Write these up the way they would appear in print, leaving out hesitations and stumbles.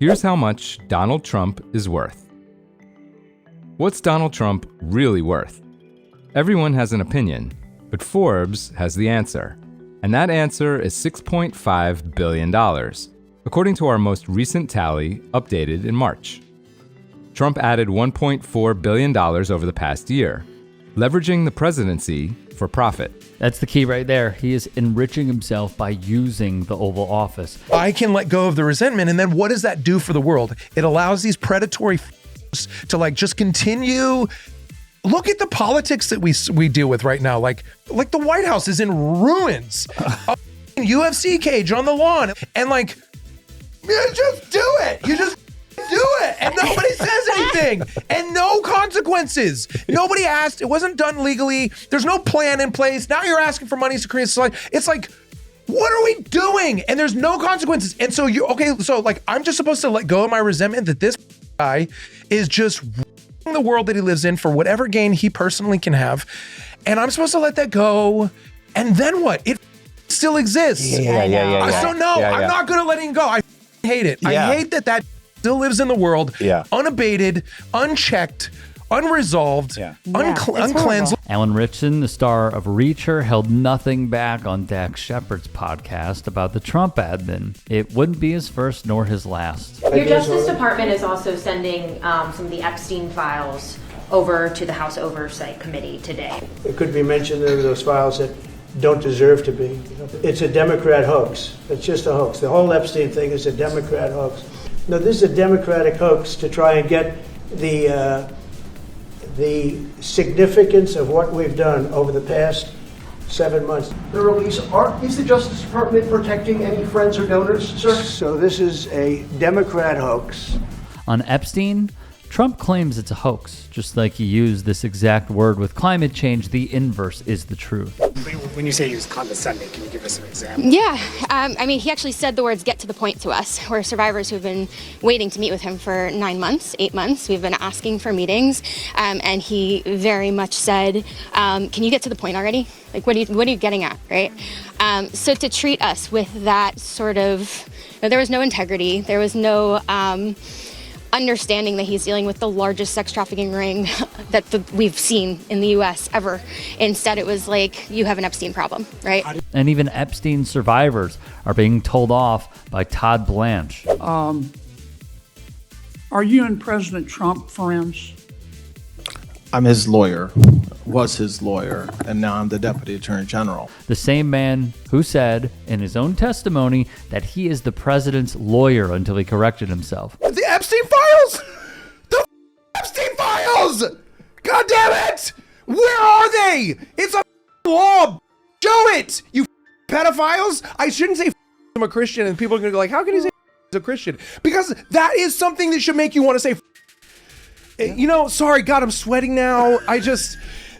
Here's how much Donald Trump is worth. What's Donald Trump really worth? Everyone has an opinion, but Forbes has the answer. And that answer is $6.5 billion, according to our most recent tally, updated in March. Trump added $1.4 billion over the past year, leveraging the presidency for profit. That's the key right there. He is enriching himself by using the Oval Office. I can let go of the resentment, and then what does that do for the world? It allows these predatory to just continue. Look at the politics that we deal with right now. Like the White House is in ruins. A UFC cage on the lawn, and you just do it. You just do it, and nobody says anything, and no consequences. Nobody asked. It wasn't done legally. There's no plan in place. Now you're asking for money to create society. It's like, what are we doing? And there's no consequences. And so I'm just supposed to let go of my resentment that this guy is just the world that he lives in for whatever gain he personally can have, and I'm supposed to let that go. And then what? It still exists. Yeah. So no, I'm not good at letting go. I hate it. Yeah. I hate that still lives in the world, unabated, unchecked, unresolved, uncleansed. Alan Ritchson, the star of Reacher, held nothing back on Dax Shepard's podcast about the Trump admin. It wouldn't be his first nor his last. Your Justice Department is also sending some of the Epstein files over to the House Oversight Committee today. It could be mentioned there are those files that don't deserve to be. It's a Democrat hoax. It's just a hoax. The whole Epstein thing is a Democrat hoax. No, this is a Democratic hoax to try and get the significance of what we've done over the past 7 months. The release, is the Justice Department protecting any friends or donors, sir? So this is a Democrat hoax. On Epstein, Trump claims it's a hoax, just like he used this exact word with climate change. The inverse is the truth. When you say he was condescending, can you give us an example? Yeah, he actually said the words "get to the point" to us. We're survivors who've been waiting to meet with him for 9 months, 8 months. We've been asking for meetings, and he very much said, "Can you get to the point already? What are you getting at, right?" So to treat us with that sort of, there was no integrity, there was no understanding that he's dealing with the largest sex trafficking ring that we've seen in the U.S. ever. Instead, it was like, you have an Epstein problem, right? And even Epstein survivors are being told off by Todd Blanche. Are you and President Trump friends? I'm his lawyer, was his lawyer, and now I'm the Deputy Attorney General. The same man who said in his own testimony that he is the president's lawyer until he corrected himself. The Epstein files! The Epstein files! God damn it! Where are they? It's a law. Show it, you pedophiles! I shouldn't say I'm a Christian, and people are gonna go like, how can you say he's a Christian? Because that is something that should make you want to say, sorry, God, I'm sweating now.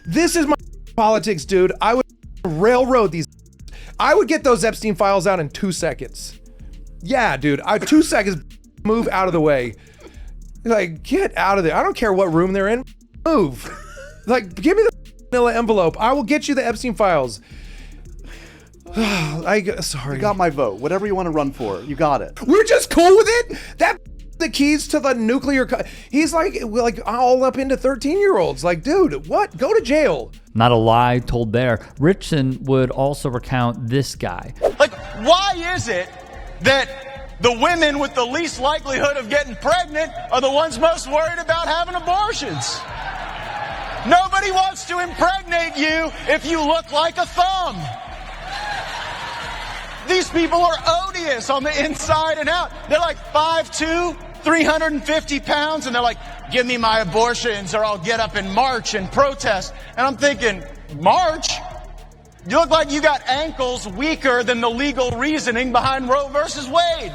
This is my politics, dude. I would railroad these. I would get those Epstein files out in 2 seconds. Yeah, dude, 2 seconds, move out of the way. Get out of there. I don't care what room they're in. Move. Give me the vanilla envelope. I will get you the Epstein files. Sorry. You got my vote. Whatever you want to run for, you got it. We're just cool with it? The keys to the nuclear he's like all up into 13-year-olds. Dude, what? Go to jail. Not a lie told there. Ritchson would also recount this guy. Why is it that the women with the least likelihood of getting pregnant are the ones most worried about having abortions? Nobody wants to impregnate you if you look like a thumb. These people are odious on the inside and out. They're 5'2", 350 pounds, and they're like, give me my abortions or I'll get up and march and protest. And I'm thinking, march? You look like you got ankles weaker than the legal reasoning behind Roe versus Wade.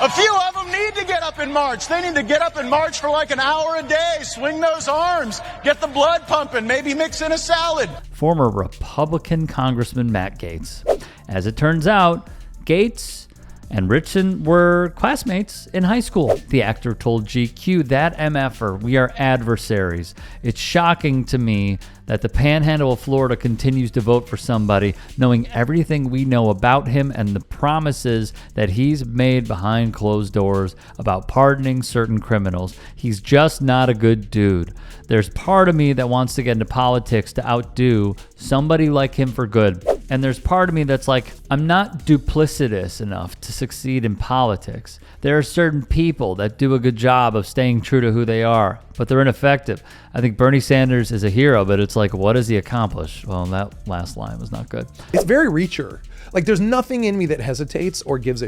A few of them need to get up and march. They need to get up and march for an hour a day, swing those arms, get the blood pumping, maybe mix in a salad. Former Republican Congressman Matt Gaetz. As it turns out, Gaetz and Ritchson were classmates in high school. The actor told GQ, "That MFer, we are adversaries. It's shocking to me that the panhandle of Florida continues to vote for somebody knowing everything we know about him and the promises that he's made behind closed doors about pardoning certain criminals. He's just not a good dude. There's part of me that wants to get into politics to outdo somebody like him for good. And there's part of me that's like, I'm not duplicitous enough to succeed in politics. There are certain people that do a good job of staying true to who they are, but they're ineffective. I think Bernie Sanders is a hero, but it's like, what does he accomplish?" Well, that last line was not good. It's very Reacher. Like, there's nothing in me that hesitates or gives a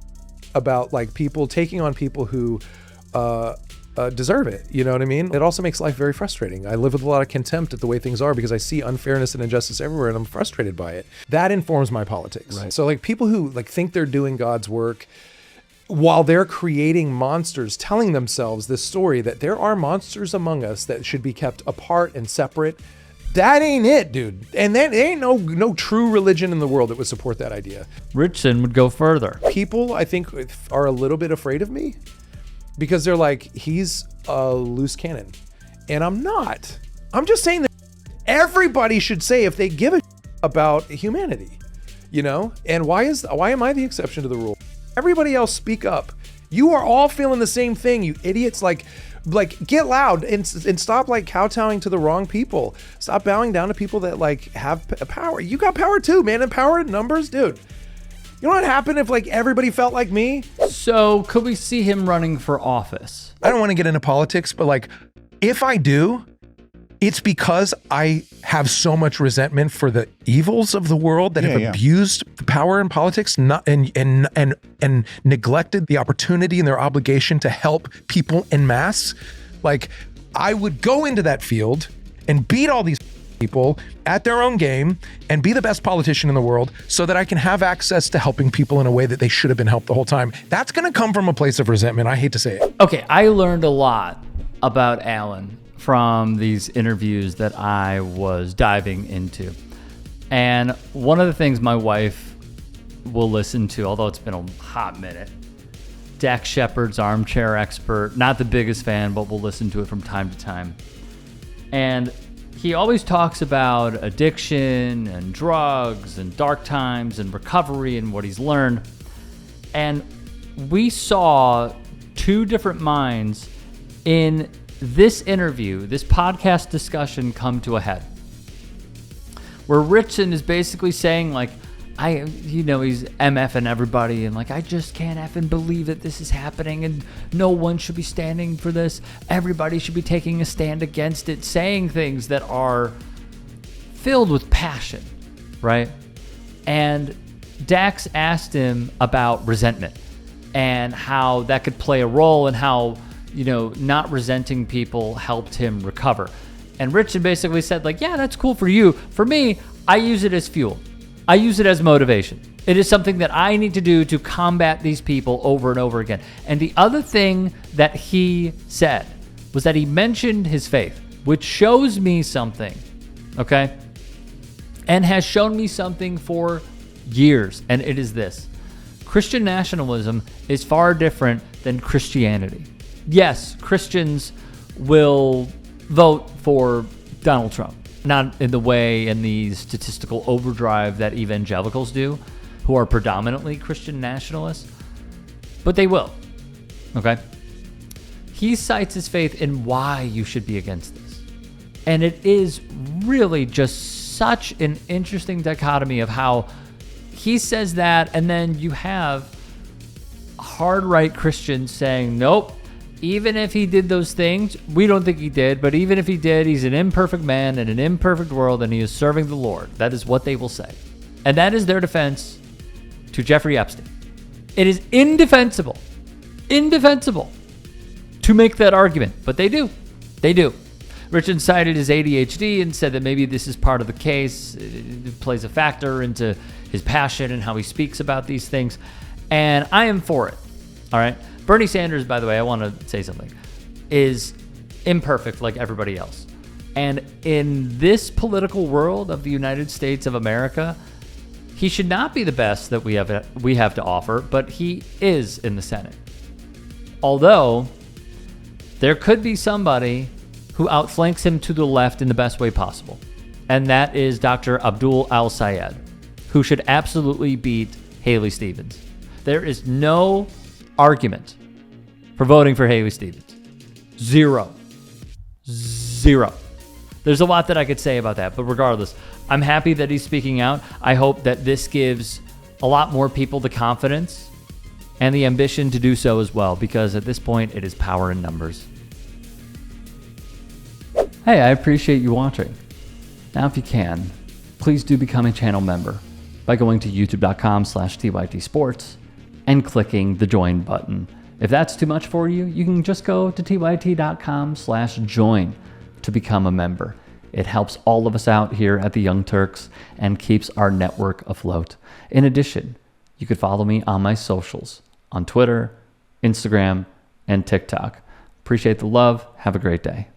about like people taking on people who deserve it. You know what I mean? It also makes life very frustrating. I live with a lot of contempt at the way things are because I see unfairness and injustice everywhere and I'm frustrated by it. That informs my politics. Right. So like people who like think they're doing God's work while they're creating monsters, telling themselves this story that there are monsters among us that should be kept apart and separate. That ain't it, dude. And there ain't no true religion in the world that would support that idea. Ritchson would go further. People, I think, are a little bit afraid of me because they're like, he's a loose cannon. And I'm not. I'm just saying that everybody should say if they give a about humanity, you know? And why am I the exception to the rule? Everybody else speak up. You are all feeling the same thing, you idiots. Like get loud and stop like kowtowing to the wrong people. Stop bowing down to people that like have power. You got power too, man, and power in numbers, dude. You know what happened if like everybody felt like me? So could we see him running for office? I don't want to get into politics, but like if I do, it's because I have so much resentment for the evils of the world that have abused power in politics, and neglected the opportunity and their obligation to help people en masse. Like, I would go into that field and beat all these people at their own game and be the best politician in the world so that I can have access to helping people in a way that they should have been helped the whole time. That's going to come from a place of resentment. I hate to say it. Okay, I learned a lot about Alan from these interviews that I was diving into. And one of the things my wife will listen to, although it's been a hot minute, Dax Shepard's Armchair Expert, not the biggest fan, but we'll listen to it from time to time. And he always talks about addiction and drugs and dark times and recovery and what he's learned. And we saw two different minds in this interview, this podcast discussion come to a head. Where Ritchson is basically saying like, he's MFing everybody and like, I just can't effing believe that this is happening and no one should be standing for this. Everybody should be taking a stand against it, saying things that are filled with passion, right? And Dax asked him about resentment and how that could play a role and how, not resenting people helped him recover. And Ritchson basically said like, yeah, that's cool for you. For me, I use it as fuel. I use it as motivation. It is something that I need to do to combat these people over and over again. And the other thing that he said was that he mentioned his faith, which shows me something, okay? And has shown me something for years. And it is this. Christian nationalism is far different than Christianity. Yes, Christians will vote for Donald Trump. Not in the way in the statistical overdrive that evangelicals do, who are predominantly Christian nationalists, but they will, okay? He cites his faith in why you should be against this. And it is really just such an interesting dichotomy of how he says that, and then you have hard right Christians saying, nope, even if he did those things, we don't think he did, but even if he did, he's an imperfect man in an imperfect world and he is serving the Lord. That is what they will say. And that is their defense to Jeffrey Epstein. It is indefensible to make that argument, but they do. Ritchson cited his ADHD and said that maybe this is part of the case. It plays a factor into his passion and how he speaks about these things. And I am for it, all right? Bernie Sanders, by the way, I want to say something, is imperfect like everybody else. And in this political world of the United States of America, He should not be the best that we have to offer, but he is in the Senate. Although there could be somebody who outflanks him to the left in the best way possible, and that is Dr. Abdul Al-Sayed, who should absolutely beat Haley Stevens. There is no argument for voting for Haley Stevens. Zero. There's a lot that I could say about that, but regardless, I'm happy that he's speaking out. I hope that this gives a lot more people the confidence and the ambition to do so as well, because at this point, it is power in numbers. Hey, I appreciate you watching. Now, if you can, please do become a channel member by going to youtube.com/TYTsports and clicking the join button. If that's too much for you, you can just go to tyt.com/join to become a member. It helps all of us out here at the Young Turks and keeps our network afloat. In addition, you could follow me on my socials on Twitter, Instagram, and TikTok. Appreciate the love. Have a great day.